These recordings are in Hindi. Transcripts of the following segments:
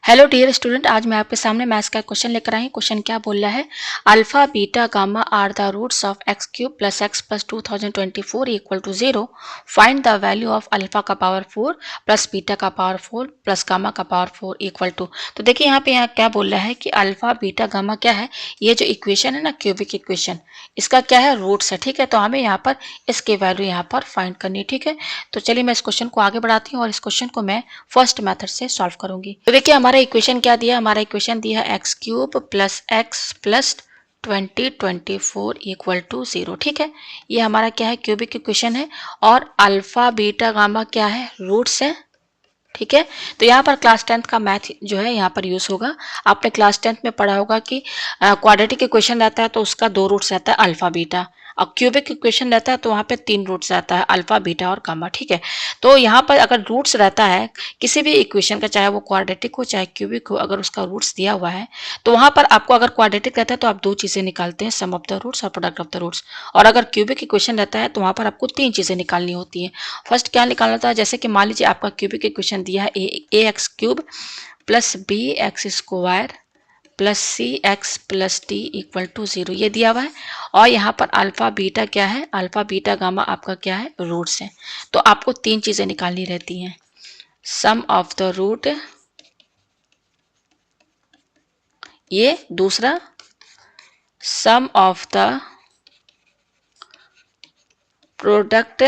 हेलो डियर स्टूडेंट, आज मैं आपके सामने मैथ्स का क्वेश्चन लेकर आई हूँ। क्वेश्चन क्या बोल रहा है, alpha beta gamma are the roots of x cube plus x plus 2024 equal to 0। Find the value of alpha का पावर 4 प्लस बीटा का पावर 4 प्लस गामा का पावर 4 इक्वल टू। तो देखिए यहाँ क्या बोल रहा है कि अल्फा बीटा गामा क्या है, ये जो इक्वेशन है ना क्यूबिक इक्वेशन, इसका क्या है रूट्स है। ठीक है, तो हमें यहाँ पर इसके वैल्यू यहाँ पर फाइंड करनी है। ठीक है, तो चलिए मैं इस क्वेश्चन को आगे बढ़ाती हूँ और इस क्वेश्चन को मैं फर्स्ट मेथड से सॉल्व करूंगी। तो देखिए हमारा इक्वेशन क्या दिया, हमारा इक्वेशन दिया x cube plus x plus 2024 equal to 0। ठीक है, ये हमारा क्या है क्यूबिक इक्वेशन है और अल्फा बीटा गामा क्या है रूट्स है। ठीक है, तो यहाँ पर क्लास 10th का मैथ जो है यहाँ पर यूज होगा। आपने क्लास 10th में पढ़ा होगा कि क्वाड्रेटिक इक्वेशन रहता है तो उसका 2 रूट्स रहता है अल्फा बीटा, और क्यूबिक इक्वेशन रहता है तो वहाँ पे 3 रूट्स रहता है अल्फा बीटा और गामा। ठीक है, तो यहाँ पर अगर रूट्स रहता है किसी भी इक्वेशन का, चाहे वो क्वाड्रेटिक हो चाहे क्यूबिक हो, अगर उसका रूट्स दिया हुआ है तो वहाँ पर आपको, अगर क्वाड्रेटिक रहता है तो आप 2 चीजें निकालते हैं, सम ऑफ द रूट्स और प्रोडक्ट ऑफ द रूट्स। और अगर क्यूबिक इक्वेशन रहता है तो वहाँ पर आपको 3 चीजें निकालनी होती है। फर्स्ट क्या निकालना था, जैसे कि मान लीजिए आपका क्यूबिक इक्वेशन दिया है A X cube plus B X square plus C X plus D equal to 0, ये दिया हुआ है। और यहाँ पर अल्फा बीटा क्या है, अल्फा बीटा गामा आपका क्या है रूट्स है। तो आपको 3 चीजें निकालनी रहती हैं, सम ऑफ द रूट, ये दूसरा sum of the product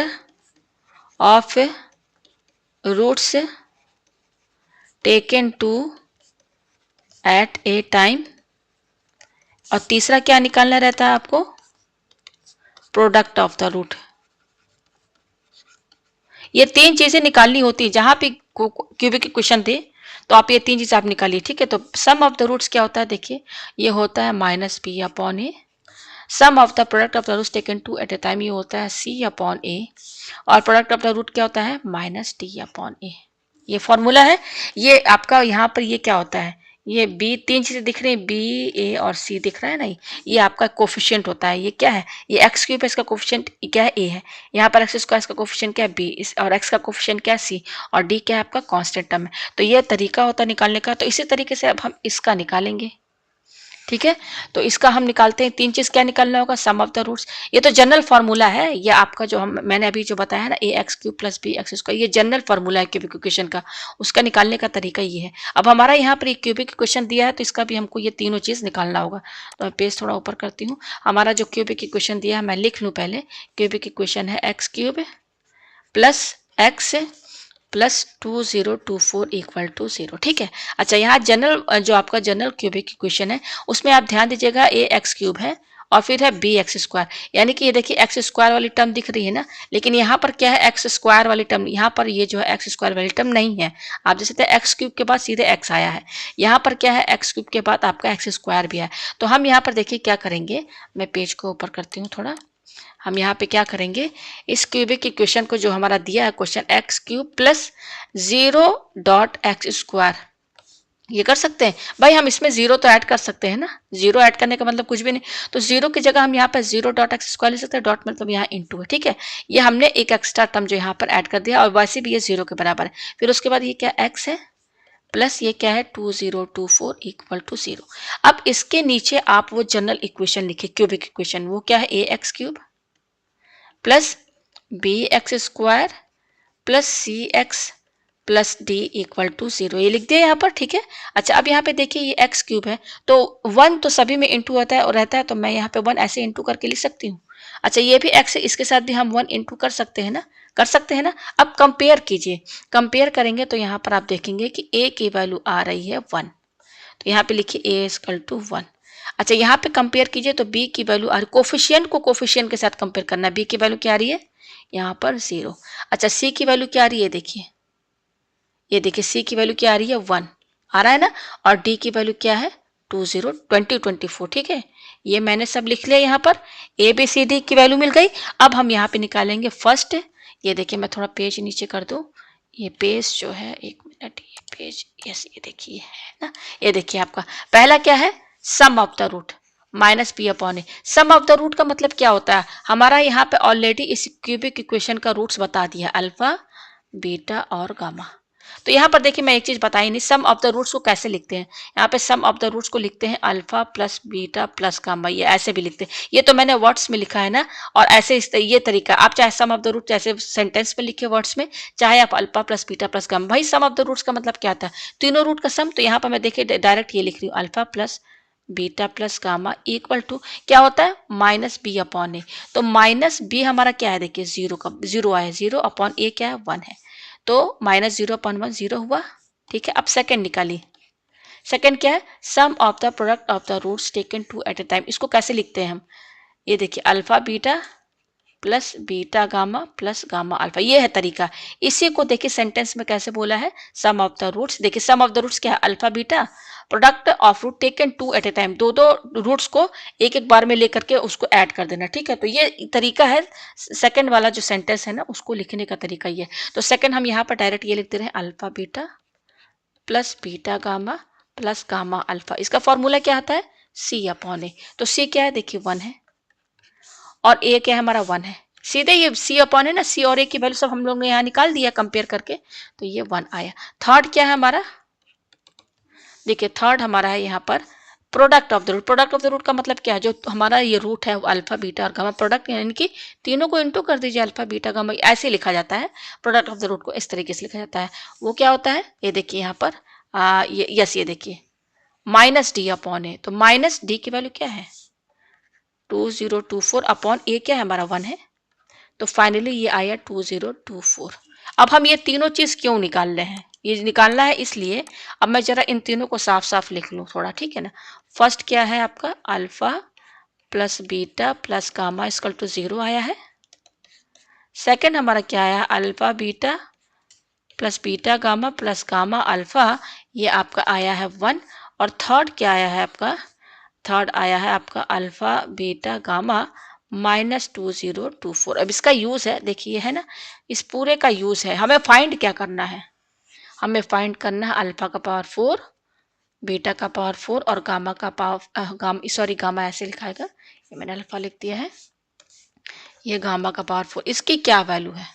of roots taken two at a time, और तीसरा क्या निकालना रहता है आपको, प्रोडक्ट ऑफ द रूट। ये 3 चीजें निकालनी होती है जहां पे क्यूबिक इक्वेशन दे तो आप ये 3 चीजें आप निकालिए। ठीक है, तो सम ऑफ द रूट्स क्या होता है, देखिए ये होता है minus B upon A. Sum of the product of the roots taken two at a time, ये होता है सी अपॉन ए। और प्रोडक्ट ऑफ द रूट क्या होता है, माइनस डी अपॉन ए। ये फॉर्मूला है। ये आपका यहाँ पर ये क्या होता है, ये बी, 3 चीजें दिख रही है, बी ए और सी दिख रहा है ना, ये आपका कोफिशिएंट होता है। ये क्या है, ये एक्स क्यूब है, इसका कोफिशिएंट क्या है, ए है। यहाँ पर एक्स स्क्वायर, इसका कोफिशिएंट क्या है, बी, इस और एक्स का कोफिशिएंट क्या है, सी, और डी क्या है आपका कांस्टेंट टर्म है। तो ये तरीका होता है निकालने का। तो इसी तरीके से अब हम इसका निकालेंगे। ठीक है, तो इसका हम निकालते हैं। 3 चीज क्या निकालना होगा, सम ऑफ द रूट्स। ये तो जनरल फार्मूला है, ये आपका जो मैंने अभी जो बताया है ना, A X cube plus B X square, ये जनरल फार्मूला है क्यूबिक इक्वेशन का, उसका निकालने का तरीका ये है। अब हमारा यहाँ पर एक क्यूबिक इक्वेशन दिया है तो इसका भी हमको ये तीनों चीज निकालना होगा। तो मैं पेज थोड़ा ऊपर करती हूँ। हमारा जो क्यूबिक इक्वेशन दिया है मैं लिख लूँ पहले। क्यूबिक इक्वेशन है x cube plus x plus 2024 equal to 0। ठीक है, अच्छा यहाँ जनरल, जो आपका जनरल क्यूबिक इक्वेशन है उसमें आप ध्यान दीजिएगा, ए एक्स क्यूब है और फिर है बी एक्स स्क्वायर, यानी कि ये देखिए एक्स स्क्वायर वाली टर्म दिख रही है ना, लेकिन यहाँ पर क्या है एक्स स्क्वायर वाली टर्म, यहाँ पर ये जो है एक्स स्क्वायर वाली टर्म नहीं है। आप जैसे एक्स क्यूब के बाद सीधे एक्स आया है, यहाँ पर क्या है एक्स क्यूब के बाद आपका एक्स स्क्वायर भी है। तो हम यहाँ पर देखिए क्या करेंगे, मैं पेज को ऊपर करती हूँ थोड़ा। हम यहाँ पे क्या करेंगे, इस क्यूबिक इक्वेशन को जो हमारा दिया है question x cube plus 0 dot x square, ये कर सकते हैं भाई। हम इसमें 0 तो ऐड कर सकते हैं ना, 0 ऐड करने का मतलब कुछ भी नहीं, तो 0 की जगह हम यहाँ पे 0 डॉट एक्स स्क्वायर ले सकते हैं। डॉट मतलब यहाँ इंटू है। ठीक है, ये हमने एक एक्स्ट्रा टर्म जो यहाँ पर ऐड कर दिया, और वैसे भी ये 0 के बराबर है। फिर उसके बाद ये क्या एक्स है प्लस ये क्या है 2024 इक्वल टू 0। अब इसके नीचे आप वो जनरल इक्वेशन लिखे क्यूबिक इक्वेशन, वो क्या है A X cube plus B X square plus C X plus D equal to 0, ये लिख दिया यहाँ पर। ठीक है, अच्छा अब यहाँ पे देखिए ये एक्स क्यूब है तो 1 तो सभी में इंटू होता है और रहता है, तो मैं यहाँ पे 1 ऐसे इंटू करके लिख सकती हूँ। अच्छा ये भी एक्स है, इसके साथ भी हम 1 इंटू कर सकते हैं ना, कर सकते हैं ना। अब कंपेयर कीजिए, कंपेयर करेंगे तो यहाँ पर आप देखेंगे कि ए की वैल्यू आ रही है 1, तो यहाँ पे लिखिए ए इक्वल टू 1। अच्छा यहाँ पे कंपेयर कीजिए तो बी की वैल्यू आ रही, कोफिशिएंट को कोफिशिएंट के साथ कंपेयर करना, बी की वैल्यू क्या आ रही है यहाँ पर 0। अच्छा सी की वैल्यू क्या आ रही है, देखिए ये देखिए सी की वैल्यू क्या आ रही है 1 आ रहा है ना, और डी की वैल्यू क्या है 2024। ठीक है, ये मैंने सब लिख लिया यहाँ पर, ए बी सी डी की वैल्यू मिल गई। अब हम यहाँ पे निकालेंगे फर्स्ट, ये देखिए मैं थोड़ा पेज नीचे कर दूं, ये पेज जो है, एक मिनट, ये पेज, यस ये देखिए है ना, ये देखिए आपका पहला क्या है sum of the root minus P upon A. Sum of the root का मतलब क्या होता है, हमारा यहाँ पे ऑलरेडी इस क्यूबिक इक्वेशन का रूट्स बता दिया, अल्फा बीटा और गामा। तो यहाँ पर देखिए मैं एक चीज बताई नहीं, सम ऑफ द रूट्स को कैसे लिखते हैं। यहाँ पे सम ऑफ द रूट्स को लिखते हैं alpha plus beta plus gamma, ये ऐसे भी लिखते हैं। ये तो मैंने वर्ड्स में लिखा है ना, और ऐसे ये तरीका आप चाहे सम ऑफ द रूट जैसे सेंटेंस में लिखे वर्ड्स में, चाहे आप alpha plus beta plus gamma. भाई सम ऑफ द रूट्स का मतलब क्या था, तीनों रूट का सम। तो यहाँ पर मैं देखिए डायरेक्ट ये लिख रही हूँ, alpha plus beta plus gamma equal to क्या होता है, माइनस बी अपॉन ए। तो माइनस बी हमारा क्या है, देखिए जीरो का जीरो आया, जीरो अपॉन ए क्या है, वन है। तो minus zero upon one zero हुआ, ठीक है। अब सेकंड निकालिए, सेकंड क्या है, sum of the product of the roots taken two at a time. इसको कैसे लिखते हैं हम, ये देखिए alpha beta plus beta gamma plus gamma alpha, ये है तरीका। इसी को देखिए सेंटेंस में कैसे बोला है, सम ऑफ द रूट्स। देखिए सम ऑफ द रूट्स क्या है, alpha beta product of root taken two at a time, दो दो रूट्स को एक एक बार में लेकर के उसको ऐड कर देना, ठीक है। तो ये तरीका है सेकंड वाला जो सेंटेंस है ना, उसको लिखने का तरीका ये। तो सेकंड हम यहाँ पर डायरेक्ट ये लिखते रहे, alpha beta plus beta gamma plus gamma alpha. इसका फॉर्मूला क्या आता है, सी अपॉन ए। तो सी क्या है, देखिए वन है, और ए क्या है हमारा वन है। सीधे ये सी अपॉन है ना, सी और ए की वैल्यू सब हम लोग ने यहाँ निकाल दिया कंपेयर करके, तो ये वन आया। थर्ड क्या है हमारा, देखिए थर्ड हमारा है यहाँ पर product of the root. Product of the root का मतलब क्या है, जो हमारा ये रूट है अल्फा बीटा और गामा, प्रोडक्ट यानी कि तीनों को इंटू कर दीजिए, अल्फा बीटा गामा ऐसे लिखा जाता है। प्रोडक्ट ऑफ द रूट को इस तरीके से लिखा जाता है। वो क्या होता है, ये देखिए यहाँ पर ये यस, ये देखिए माइनस डी अपॉन ए। तो माइनस डी की वैल्यू क्या है, 2024 अपॉन ए क्या है हमारा वन है। तो फाइनली ये आया 2024। अब हम ये तीनों चीज क्यों निकाल रहे हैं, ये निकालना है इसलिए, अब मैं जरा इन तीनों को साफ साफ लिख लूँ थोड़ा, ठीक है ना। फर्स्ट क्या है आपका, alpha plus beta plus gamma equal to zero आया है। सेकंड हमारा क्या आया, alpha beta plus beta gamma plus gamma alpha, ये आपका आया है वन। और थर्ड क्या आया है आपका, थर्ड आया है आपका अल्फा बीटा गामा -2024। अब इसका यूज है, देखिए है ना, इस पूरे का यूज है। हमें फाइंड क्या करना है, हमें फाइंड करना है अल्फा का पावर 4, बीटा का पावर 4 और गामा का पावर सॉरी गामा ऐसे लिखाएगा, ये मैंने अल्फा लिख दिया है, ये गामा का पावर 4। इसकी क्या वैल्यू है,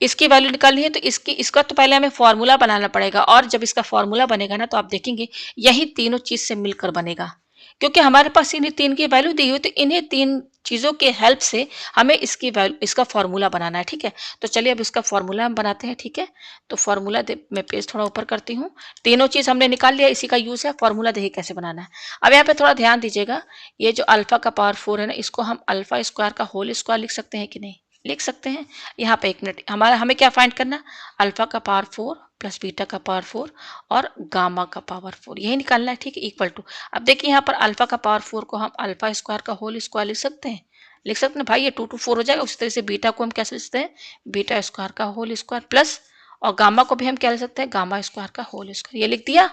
इसकी वैल्यू निकालनी है। तो इसका तो पहले हमें फॉर्मूला बनाना पड़ेगा, और जब इसका फॉर्मूला बनेगा ना, तो आप देखेंगे यही तीनों चीज से मिलकर बनेगा, क्योंकि हमारे पास इन्हीं तीन की वैल्यू दी हुई। तो इन्हीं तीन चीजों के हेल्प से हमें इसका फॉर्मूला बनाना है, ठीक है। तो चलिए अब इसका फॉर्मूला हम बनाते हैं, ठीक है। तो फॉर्मूला मैं पेज थोड़ा ऊपर करती हूँ। तीनों चीज हमने निकाल लिया, इसी का यूज है। फॉर्मूला देखिए कैसे बनाना है। अब यहाँ पे थोड़ा ध्यान दीजिएगा, ये जो अल्फा का पावर 4 है ना, इसको हम अल्फा स्क्वायर का होल स्क्वायर लिख सकते हैं कि नहीं, लिख सकते हैं। यहाँ पे एक मिनट, हमें क्या फाइंड करना, अल्फा का पावर 4 प्लस बीटा का पावर 4 और गामा का पावर 4, यही निकालना है, ठीक है। इक्वल टू, अब देखिए यहाँ पर अल्फा का पावर 4 को हम अल्फा स्क्वायर का होल स्क्वायर लिख सकते हैं, लिख सकते हैं भाई, ये 2 to 4 हो जाएगा। उसी तरह से बीटा को हम कैसे लिखते हैं, बीटा स्क्वायर का होल स्क्वायर प्लस, और गामा को भी हम क्या लिख सकते हैं, गामा स्क्वायर का होल स्क्वायर, ये लिख दिया,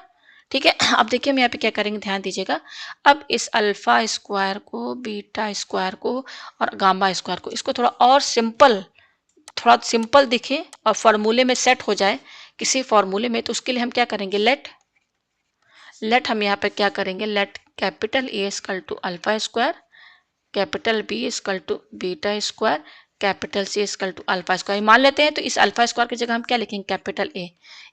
ठीक है। अब देखिए हम यहाँ पे क्या करेंगे, ध्यान दीजिएगा। अब इस अल्फा स्क्वायर को, बीटा स्क्वायर को और गामा स्क्वायर को, इसको थोड़ा और सिंपल, थोड़ा सिंपल दिखे और फॉर्मूले में सेट हो जाए किसी फॉर्मूले में, तो उसके लिए हम क्या करेंगे, लेट हम यहाँ पे क्या करेंगे, let capital A equal to alpha square, capital B equal to beta square, capital C equal to alpha square मान लेते हैं। तो इस अल्फा स्क्वायर की जगह हम क्या लिखेंगे, कैपिटल ए।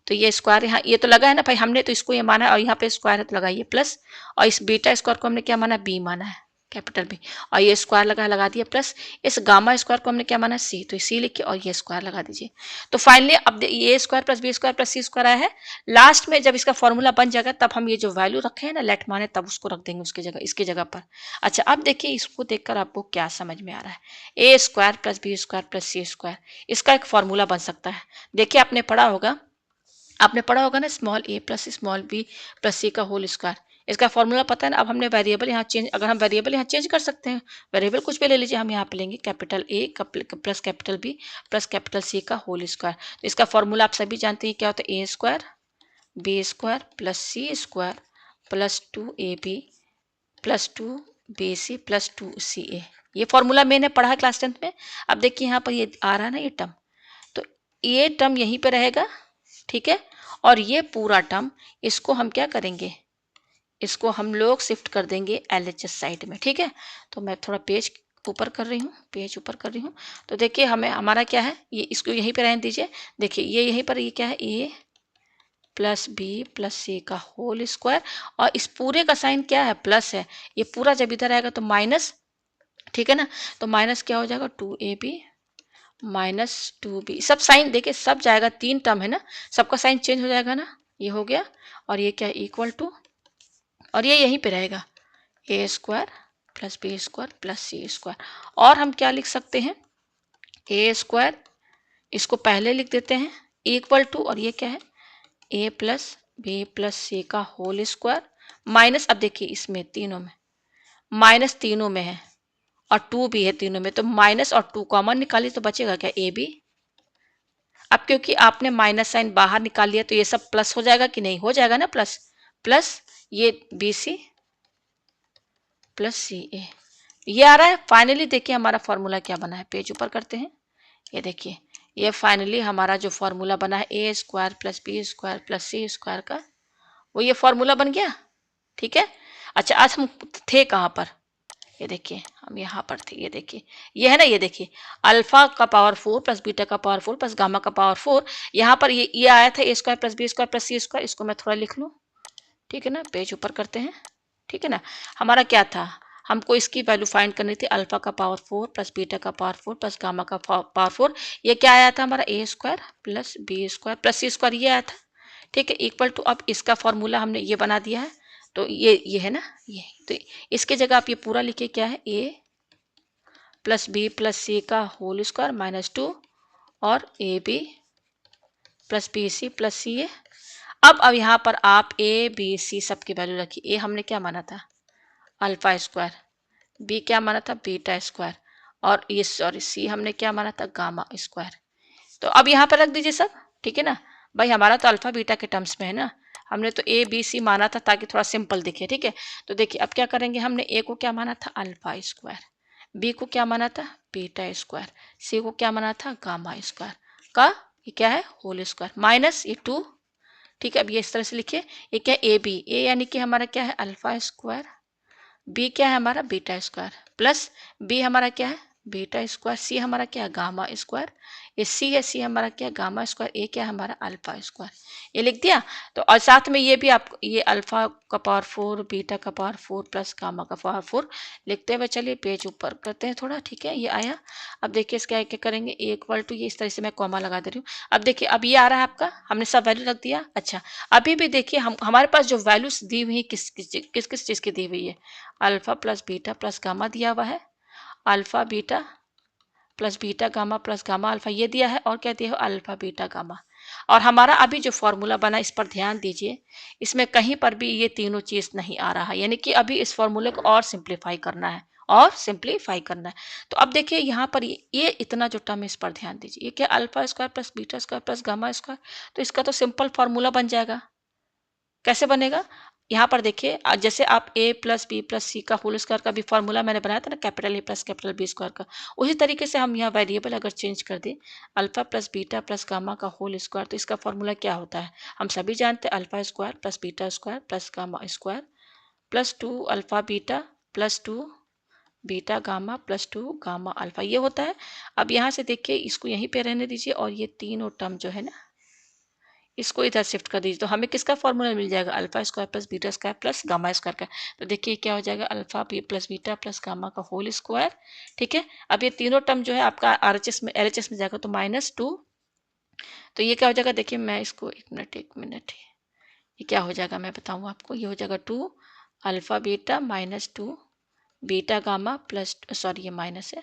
तो ये स्क्वायर यहाँ ये तो लगा है ना भाई, हमने तो इसको ये माना है, और यहाँ पे स्क्वायर है तो लगाइए प्लस, और इस बीटा स्क्वायर को हमने क्या माना, बी माना है, कैपिटल बी, और ये स्क्वायर लगा दिया प्लस, इस गामा स्क्वायर को हमने क्या माना, सी, तो सी लिखिए और ये स्क्वायर लगा दीजिए। तो फाइनली अब ये square plus B square plus C square आया है। लास्ट में जब इसका फॉर्मूला बन जाएगा, तब हम ये जो वैल्यू रखे हैं ना लेट माने, तब उसको रख देंगे उसकी जगह, इसकी जगह पर। अच्छा अब देखिए, इसको देखकर आपको क्या समझ में आ रहा है, A square plus B square plus C square, इसका एक फॉर्मूला बन सकता है। देखिए आपने पढ़ा होगा ना, स्मॉल ए plus small B plus C का होल स्क्वायर, इसका फॉर्मूला पता है ना। अब हमने वेरिएबल यहाँ चेंज, अगर हम वेरिएबल यहाँ चेंज कर सकते हैं, वेरिएबल कुछ भी ले लीजिए, हम यहाँ पे लेंगे capital A plus capital B plus capital C का होल स्क्वायर। तो इसका फॉर्मूला आप सभी जानते हैं क्या होता है, A square B square plus C square plus 2ab plus 2bc plus 2ca। ये फॉर्मूला मैंने पढ़ा है क्लास 10th में। अब देखिए यहाँ पर ये आ रहा है ना ये टर्म, तो ये टर्म यहीं पे रहेगा, ठीक है। और ये पूरा टर्म, इसको हम क्या करेंगे, इसको हम लोग शिफ्ट कर देंगे LHS साइड में, ठीक है। तो मैं थोड़ा पेज ऊपर कर रही हूँ, पेज ऊपर कर रही हूँ। तो देखिए हमें हमारा क्या है, ये इसको यहीं पे रहने दीजिए। देखिए ये यहीं पर ये क्या है, A plus B plus C का होल स्क्वायर, और इस पूरे का साइन क्या है, प्लस है। ये पूरा जब इधर आएगा तो माइनस, ठीक है ना। तो माइनस क्या हो जाएगा, 2ab माइनस 2b, सब साइन देखिए सब जाएगा, 3 टर्म है ना, सबका साइन चेंज हो जाएगा ना। ये हो गया, और ये क्या है, इक्वल टू, और ये यहीं पे रहेगा, A square plus B square plus C square. और हम क्या लिख सकते हैं, ए स्क्वायर, इसको पहले लिख देते हैं, इक्वल टू, और ये क्या है, A plus B plus C का होल स्क्वायर माइनस, अब देखिए इसमें तीनों में माइनस, तीनों में है, और 2 भी है तीनों में, तो माइनस और 2 कॉमन निकालिए तो बचेगा क्या, ए बी। अब क्योंकि आपने माइनस साइन बाहर निकाल लिया तो ये सब प्लस हो जाएगा कि नहीं, हो जाएगा ना प्लस, प्लस ये बी सी प्लस सी ए, ये आ रहा है। फाइनली देखिए हमारा फॉर्मूला क्या बना है, पेज ऊपर करते हैं। ये देखिए ये फाइनली हमारा जो फॉर्मूला बना है, A square plus B square plus C square का, वो ये फॉर्मूला बन गया, ठीक है। अच्छा आज हम थे कहाँ पर, ये देखिए हम यहाँ पर थे, ये देखिए ये है ना, ये देखिए अल्फा का पावर 4 प्लस बीटा का पावर 4 प्लस गामा का पावर 4, यहाँ पर ये आया था A square plus B square plus C square, इसको मैं थोड़ा लिख लूँ, ठीक है ना, पेज ऊपर करते हैं, ठीक है ना। हमारा क्या था, हमको इसकी वैल्यू फाइंड करनी थी, अल्फा का पावर 4 प्लस बीटा का पावर 4 प्लस गामा का पावर 4, ये क्या आया था हमारा, A square plus B square plus C square, ये आया था, ठीक है, इक्वल टू, अब इसका फॉर्मूला हमने ये बना दिया है, तो ये है ना, ये तो इसके जगह आप ये पूरा लिखिए, क्या है, A plus B plus C का होल स्क्वायर माइनस 2, और A B plus B C plus C A. अब यहाँ पर आप ए बी सी सबकी वैल्यू रखिए, ए हमने क्या माना था, अल्फा स्क्वायर, बी क्या माना था, बीटा स्क्वायर, और ये सॉरी सी हमने क्या माना था, गामा स्क्वायर। तो अब यहाँ पर रख दीजिए सब, ठीक है ना। भाई हमारा तो अल्फा बीटा के टर्म्स में है ना, हमने तो ए बी सी माना था ताकि थोड़ा सिंपल दिखे, ठीक है। तो देखिए अब क्या करेंगे, हमने ए को क्या माना था, अल्फा स्क्वायर, बी को क्या माना था, बीटा स्क्वायर, सी को क्या माना था, गामा स्क्वायर का, ये क्या है, होल स्क्वायर माइनस ये 2, ठीक है। अब ये इस तरह से लिखिए, ये क्या है, ए बी, ए यानी कि हमारा क्या है, अल्फा स्क्वायर, बी क्या है हमारा, बीटा स्क्वायर, प्लस बी हमारा क्या है, बीटा स्क्वायर, सी हमारा क्या है, गामा स्क्वायर, ये सी है, सी हमारा क्या है, गामा स्क्वायर, ए क्या है हमारा, अल्फा स्क्वायर, ये लिख दिया। तो और साथ में ये भी आप ये अल्फा का पावर 4 बीटा का पावर 4 प्लस गामा का पावर 4 लिखते हुए चलिए, पेज ऊपर करते हैं थोड़ा, ठीक है, ये आया। अब देखिए इसका क्या करेंगे, ए इक्वल टू, ये इस तरह से मैं कॉमा लगा दे रही हूँ। अब देखिए अब ये आ रहा है आपका, हमने सब वैल्यू रख दिया। अच्छा अभी भी देखिए हम हमारे पास जो वैल्यूज दी हुई है किस चीज़ की दी हुई है, alpha plus beta plus gamma दिया हुआ है, alpha beta plus beta gamma plus gamma alpha ये दिया है, और क्या दिया है, अल्फा बीटा गामा। और हमारा अभी जो फॉर्मूला बना, इस पर ध्यान दीजिए, इसमें कहीं पर भी ये तीनों चीज नहीं आ रहा है, यानी कि अभी इस फॉर्मूले को और सिंप्लीफाई करना है, और सिंप्लीफाई करना है। तो अब देखिए यहाँ पर ये इतना जो टर्म है इस पर ध्यान दीजिए, ये क्या, alpha square plus beta square plus gamma square, तो इसका तो सिंपल फॉर्मूला बन जाएगा। कैसे बनेगा, यहाँ पर देखिए जैसे आप ए प्लस बी प्लस सी का होल स्क्वायर का भी फॉर्मूला मैंने बनाया था ना, capital A plus capital B square का, उसी तरीके से हम यहाँ वेरिएबल अगर चेंज कर दें, alpha plus beta plus gamma का होल स्क्वायर, तो इसका फॉर्मूला क्या होता है, हम सभी जानते हैं, alpha square plus beta square plus gamma square plus 2 alpha beta plus 2 beta gamma plus 2 gamma alpha, ये होता है। अब यहाँ से देखिए इसको यहीं पे रहने दीजिए, और ये तीनों टर्म जो है ना, इसको इधर शिफ्ट कर दीजिए, तो हमें किसका फॉर्मूला मिल जाएगा, alpha square plus beta square plus gamma square का। तो देखिए क्या हो जाएगा, alpha B plus beta plus gamma का होल स्क्वायर, ठीक है। अब ये तीनों टर्म जो है आपका आरएचएस में एलएचएस में जाएगा, तो -2, तो ये क्या हो जाएगा, देखिए मैं इसको एक मिनट ये क्या हो जाएगा मैं बताऊँ आपको, ये हो जाएगा 2 alpha beta -2 beta gamma plus, sorry ये माइनस है,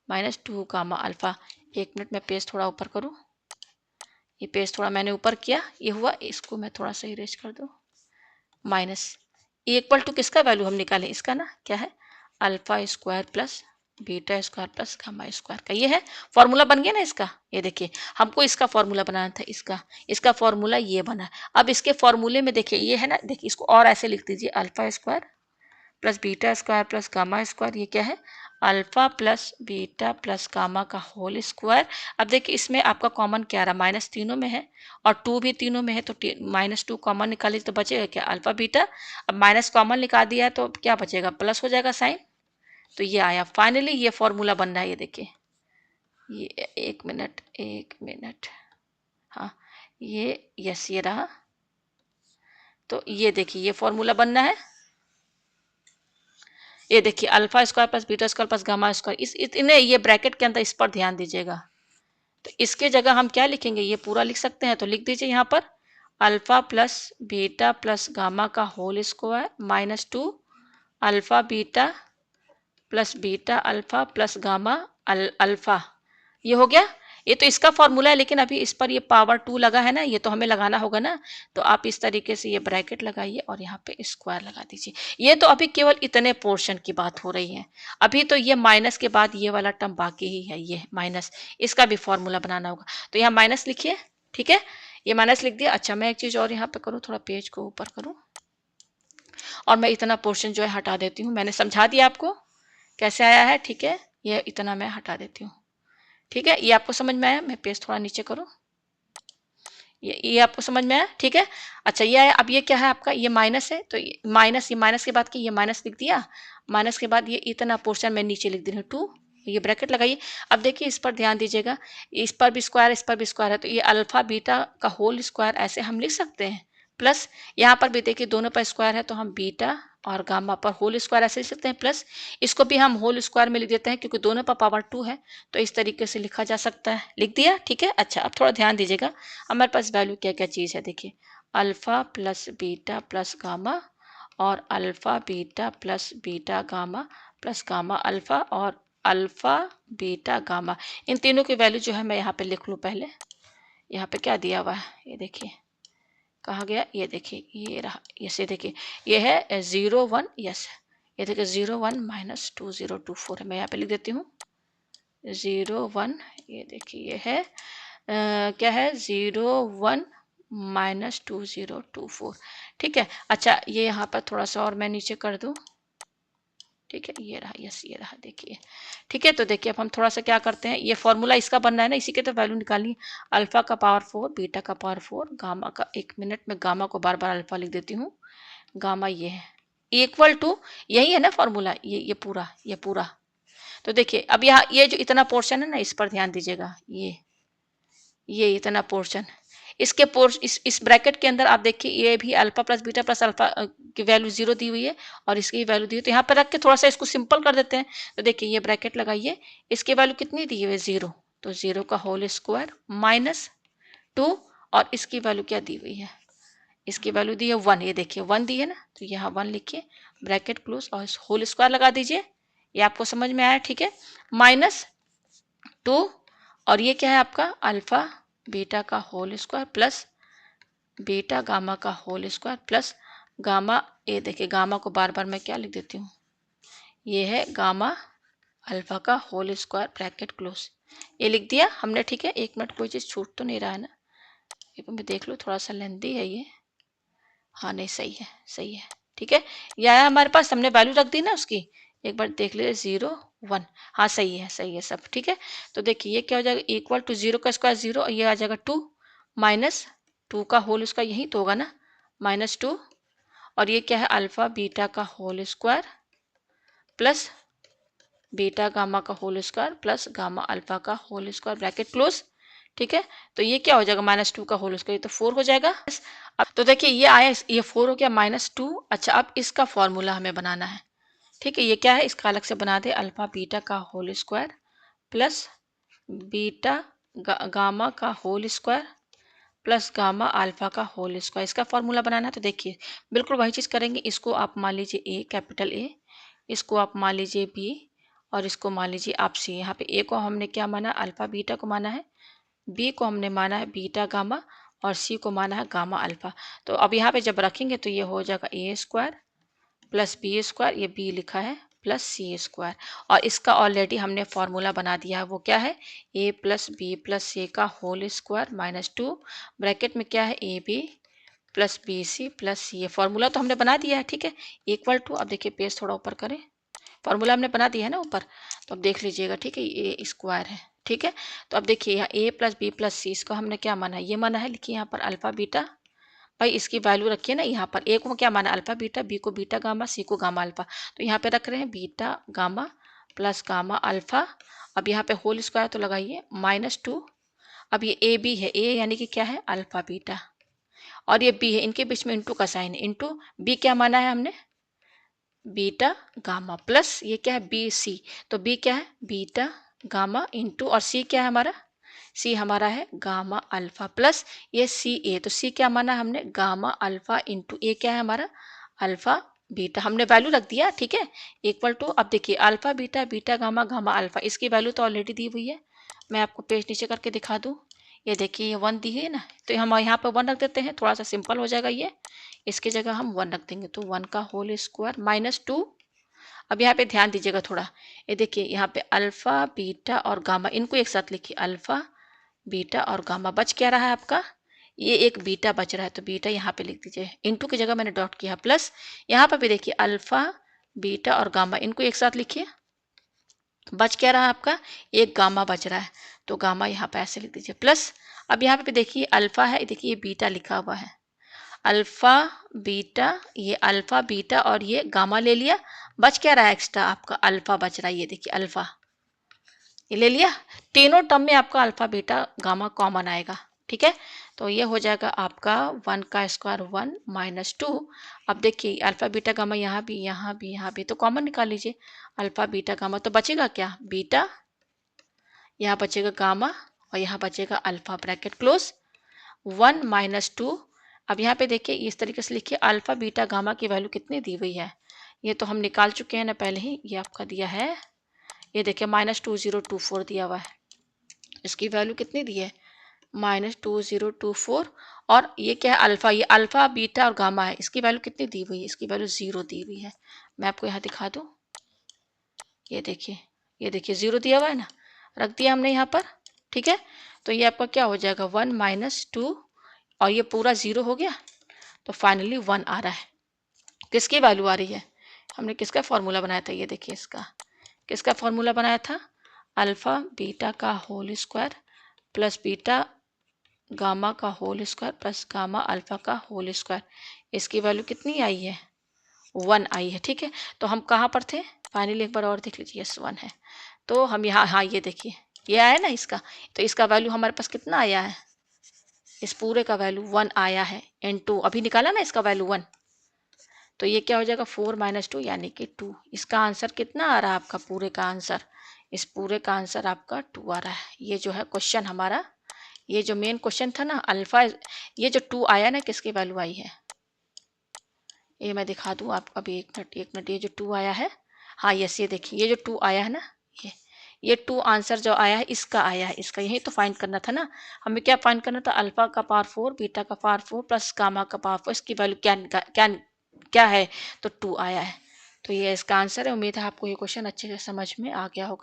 -2 गामा अल्फा। एक मिनट मैं पेज थोड़ा ऊपर करूँ, ये पेज थोड़ा मैंने ऊपर किया, ये हुआ, इसको मैं थोड़ा सा इरेज कर दूँ, माइनस इक्वल टू किसका वैल्यू हम निकालें, इसका ना, क्या है, alpha square plus beta square plus gamma square का, ये है फॉर्मूला बन गया ना इसका। ये देखिए हमको इसका फॉर्मूला बनाना था, इसका फॉर्मूला ये बना। अब इसके फॉर्मूले में देखिए ये है ना, देखिए इसको और ऐसे लिख दीजिए, alpha square plus beta square plus gamma square, ये क्या है, alpha plus beta plus gamma का होल स्क्वायर। अब देखिए इसमें आपका कॉमन क्या रहा, माइनस तीनों में है और 2 भी तीनों में है, तो -2 कॉमन निकालिए तो बचेगा क्या, अल्फा बीटा। अब माइनस कॉमन निकाल दिया तो क्या बचेगा, प्लस हो जाएगा साइन, तो ये आया फाइनली, ये फॉर्मूला बन रहा है। ये देखिए, ये एक मिनट, हाँ ये यस ये रहा। तो ये देखिए ये फॉर्मूला बनना है। ये देखिए alpha square plus beta square plus gamma square, इस इतने ये ब्रैकेट के अंदर, इस पर ध्यान दीजिएगा। तो इसके जगह हम क्या लिखेंगे, ये पूरा लिख सकते हैं। तो लिख दीजिए यहाँ पर alpha plus beta plus gamma का whole square minus 2 alpha beta alpha plus gamma alpha. ये हो गया। ये तो इसका फॉर्मूला है, लेकिन अभी इस पर ये पावर 2 लगा है ना, ये तो हमें लगाना होगा ना। तो आप इस तरीके से ये ब्रैकेट लगाइए और यहाँ पे स्क्वायर लगा दीजिए। ये तो अभी केवल इतने पोर्शन की बात हो रही है। अभी तो ये माइनस के बाद ये वाला टर्म बाकी ही है, ये माइनस, इसका भी फॉर्मूला बनाना होगा। तो यहाँ माइनस लिखिए, ठीक है, ये माइनस लिख दिया। अच्छा मैं एक चीज और यहाँ पे करूँ, थोड़ा पेज को ऊपर करूँ और मैं इतना पोर्शन जो है हटा देती हूँ। मैंने समझा दिया आपको कैसे आया है, ठीक है, ये इतना मैं हटा देती हूँ। ठीक है, ये आपको समझ में आया। मैं पेज थोड़ा नीचे करूँ, ये आपको समझ में आया, ठीक है। अच्छा ये आया। अब ये क्या है आपका, ये माइनस है, तो ये माइनस के बाद की ये माइनस लिख दिया। माइनस के बाद ये इतना पोर्शन मैं नीचे लिख दे रही हूँ 2, ये ब्रैकेट लगाइए। अब देखिए इस पर ध्यान दीजिएगा, इस पर भी स्क्वायर, इस पर भी स्क्वायर है, तो ये अल्फा बीटा का होल स्क्वायर ऐसे हम लिख सकते हैं। प्लस यहाँ पर भी देखिए दोनों पर स्क्वायर है, तो हम बीटा और गामा पर होल स्क्वायर ऐसे लिख सकते हैं। प्लस इसको भी हम होल स्क्वायर में लिख देते हैं, क्योंकि दोनों पर पावर 2 है, तो इस तरीके से लिखा जा सकता है। लिख दिया, ठीक है। अच्छा अब थोड़ा ध्यान दीजिएगा, हमारे पास वैल्यू क्या क्या चीज़ है। देखिए alpha plus beta plus gamma, और alpha beta gamma plus gamma alpha, और अल्फा बीटा गामा, इन तीनों की वैल्यू जो है मैं यहाँ पे लिख लूँ पहले। यहाँ पे क्या दिया हुआ है, ये देखिए कहा गया, ये देखिए ये रहा, ये देखिए ये है 0 1, यस ये देखिए 0 1 माइनस 2 0 2 4 है। मैं यहाँ पे लिख देती हूँ 0 1, ये देखिए ये है क्या है 0 1 माइनस 2 0 2 4, ठीक है। अच्छा ये यहाँ पर थोड़ा सा और मैं नीचे कर दूँ, ठीक है, ये रहा, यस ये रहा, देखिए ठीक है। तो देखिए अब हम थोड़ा सा क्या करते हैं, ये फॉर्मूला इसका बनना है ना, इसी के तो वैल्यू निकालनी। अल्फा का पावर 4, बीटा का पावर 4, गामा का, एक मिनट में गामा को बार बार अल्फा लिख देती हूँ। गामा ये है इक्वल टू, यही है ना फॉर्मूला, ये पूरा। तो देखिए अब यहाँ ये जो इतना पोर्शन है ना, इस पर ध्यान दीजिएगा, ये इतना पोर्शन, इसके इस ब्रैकेट के अंदर आप देखिए ये भी alpha plus beta plus alpha की वैल्यू 0 दी हुई है, और इसकी वैल्यू दी हुई है। तो यहाँ पर रख के थोड़ा सा इसको सिंपल कर देते हैं। तो देखिए ये ब्रैकेट लगाइए, इसकी वैल्यू कितनी दी हुई है 0, तो 0 का होल स्क्वायर माइनस 2, और इसकी वैल्यू क्या दी हुई है, इसकी वैल्यू दी है 1, ये देखिए 1 दी है ना, तो यहाँ 1 लिखिए, ब्रैकेट क्लोज और होल स्क्वायर लगा दीजिए। ये आपको समझ में आया, ठीक है। माइनस 2, और ये क्या है आपका अल्फा बीटा का whole square plus beta gamma का होल स्क्वायर प्लस गामा, ये देखिए गामा को बार बार मैं क्या लिख देती हूँ, ये है गामा अल्फा का होल स्क्वायर ब्रैकेट क्लोज, ये लिख दिया हमने, ठीक है। एक मिनट, कोई चीज़ छूट तो नहीं रहा है ना, एक मिनट देख लो, थोड़ा सा लेंदी है ये, हाँ नहीं सही है, ठीक है। ये आया हमारे पास, हमने वैल्यू रख दी ना उसकी, एक बार देख लीजिए 0 1, हाँ सही है सब, ठीक है। तो देखिए ये क्या हो जाएगा, इक्वल टू 0 का स्क्वायर 0, और ये आ जाएगा 2 माइनस 2 का होल स्क्वायर, यही तो होगा ना, माइनस 2, और ये क्या है अल्फा बीटा का whole square plus beta gamma का whole square plus gamma alpha का होल स्क्वायर ब्रैकेट क्लोज, ठीक है। तो ये क्या हो जाएगा -2 का होल स्क्वायर, तो 4 हो जाएगा। अब तो देखिए ये आया, ये 4 हो गया -2। अच्छा अब इसका फॉर्मूला हमें बनाना है, ठीक है। ये क्या है, इसका अलग से बना दे, अल्फा बीटा का whole square plus beta gamma का whole square plus gamma alpha का होल स्क्वायर, इसका फॉर्मूला बनाना है। तो देखिए बिल्कुल वही चीज़ करेंगे, इसको आप मान लीजिए ए, कैपिटल ए, इसको आप मान लीजिए बी, और इसको मान लीजिए आप सी। यहाँ पे ए को हमने क्या माना, अल्फा बीटा को माना है, बी को हमने माना है बीटा गामा, और सी को माना है गामा अल्फा। तो अब यहाँ पे जब रखेंगे तो ये हो जाएगा ए स्क्वायर प्लस बी स्क्वायर, ये बी लिखा है, प्लस सी स्क्वायर, और इसका ऑलरेडी हमने फॉर्मूला बना दिया है, वो क्या है A plus B plus C का होल स्क्वायर -2, ब्रैकेट में क्या है A B plus B C plus C, ये फॉर्मूला तो हमने बना दिया है, ठीक है। इक्वल टू, अब देखिए पेज थोड़ा ऊपर करें, फॉर्मूला हमने बना दिया है ना ऊपर, तो अब देख लीजिएगा, ठीक है, ए स्क्वायर है, ठीक है। तो अब देखिए यहाँ ए प्लस बी प्लस सी, इसको हमने क्या माना है, ये माना है, लिखिए यहाँ पर अल्फा बीटा भाई इसकी वैल्यू रखिए ना यहाँ पर, ए को क्या माना अल्फा बीटा, बी को बीटा गामा, सी को गामा अल्फा, तो यहाँ पे रख रहे हैं beta gamma plus gamma alpha. अब यहाँ पे होल स्क्वायर तो लगाइए -2। अब ये ए बी है, ए यानी कि क्या है अल्फा बीटा, और ये बी है, इनके बीच में इंटू का साइन है, इंटू बी क्या माना है हमने बीटा गामा, प्लस ये क्या है बी सी, तो बी क्या है बीटा गामा इंटू, और सी क्या है हमारा, सी हमारा है गामा अल्फा, प्लस ये सी ए, तो सी क्या माना हमने गामा अल्फा इंटू ए क्या है हमारा अल्फा बीटा, हमने वैल्यू रख दिया, ठीक है, इक्वल टू। अब देखिए alpha beta beta gamma gamma alpha, इसकी वैल्यू तो ऑलरेडी दी हुई है, मैं आपको पेज नीचे करके दिखा दूँ। ये देखिए ये 1 दी है ना, तो हम यहाँ पर 1 रख देते हैं, थोड़ा सा सिंपल हो जाएगा ये, इसकी जगह हम 1 रख देंगे, तो 1 का होल स्क्वायर -2। अब यहाँ पे ध्यान दीजिएगा थोड़ा, ये देखिए यहाँ पे अल्फा बीटा और गामा, इनको एक साथ लिखिए, अल्फा बीटा और गामा, बच क्या रहा है आपका, ये एक बीटा बच रहा है, तो बीटा यहाँ पे लिख दीजिए, इनटू की जगह मैंने डॉट किया, प्लस यहाँ पर भी देखिए अल्फा बीटा और गामा, इनको एक साथ लिखिए, बच क्या रहा आपका एक गामा बच रहा है, तो गामा यहाँ पे ऐसे लिख दीजिए, प्लस अब यहाँ पे भी देखिए अल्फा है, देखिए ये बीटा लिखा हुआ है, अल्फा बीटा, ये अल्फा बीटा और ये गामा ले लिया, बच क्या रहा है एक्स्ट्रा आपका अल्फा बच रहा है, ये देखिए अल्फा ये ले लिया, तीनों टर्म में आपका अल्फा बीटा गामा कॉमन आएगा, ठीक है, तो ये हो जाएगा आपका 1 का स्क्वायर 1 -2। अब देखिए अल्फा बीटा गामा यहाँ भी यहाँ भी यहाँ भी, तो कॉमन निकाल लीजिए, अल्फा बीटा गामा, तो बचेगा क्या बीटा, यहाँ बचेगा गामा और यहाँ बचेगा अल्फा, ब्रैकेट क्लोज, 1 -2। अब यहाँ पे देखिए इस तरीके से लिखिए, अल्फा बीटा गामा की वैल्यू कितनी दी हुई है, ये तो हम निकाल चुके हैं ना पहले ही, ये आपका दिया है, ये देखिए -2024 दिया हुआ है, इसकी वैल्यू कितनी दी है -2024, और ये क्या है अल्फा, ये अल्फा बीटा और गामा है, इसकी वैल्यू कितनी दी हुई है, इसकी वैल्यू 0 दी हुई है, मैं आपको यहाँ दिखा दूँ, ये देखिए 0 दिया हुआ है ना, रख दिया हमने यहाँ पर, ठीक है, तो ये आपका क्या हो जाएगा 1 -2, और ये पूरा 0 हो गया, तो फाइनली 1 आ रहा है, किसकी वैल्यू आ रही है, हमने किसका फॉर्मूला बनाया था, ये देखिए इसका किसका फॉर्मूला बनाया था, अल्फा बीटा का whole square plus beta gamma का whole square plus gamma alpha का होल स्क्वायर, इसकी वैल्यू कितनी आई है 1 आई है, ठीक है, तो हम कहाँ पर थे फाइनली एक बार और देख लीजिए, यस 1 है, तो हम यहाँ, हाँ ये देखिए ये आया ना इसका, तो इसका वैल्यू हमारे पास कितना आया है, इस पूरे का वैल्यू 1 आया है, n2 अभी निकाला ना इसका वैल्यू 1, तो ये क्या हो जाएगा 4 -2 यानी कि 2, इसका आंसर कितना आ रहा है आपका पूरे का आंसर, इस पूरे का आंसर आपका 2 आ रहा है, ये जो है क्वेश्चन हमारा, ये जो मेन क्वेश्चन था ना अल्फा, ये जो 2 आया ना किसकी वैल्यू आई है, ये मैं दिखा दूँ आपको अभी, एक मिनट ये जो 2 आया है, हाँ यस ये देखिए ये जो 2 आया है ना, ये 2 आंसर जो आया है इसका आया है, इसका यही तो फाइंड करना था ना, हमें क्या फाइंड करना था अल्फा का पावर 4 बीटा का पावर 4 प्लस गामा का पावर 4, इसकी वैल्यू क्या क्या क्या है, तो 2 आया है, तो ये इसका आंसर है। उम्मीद है आपको ये क्वेश्चन अच्छे से समझ में आ गया होगा।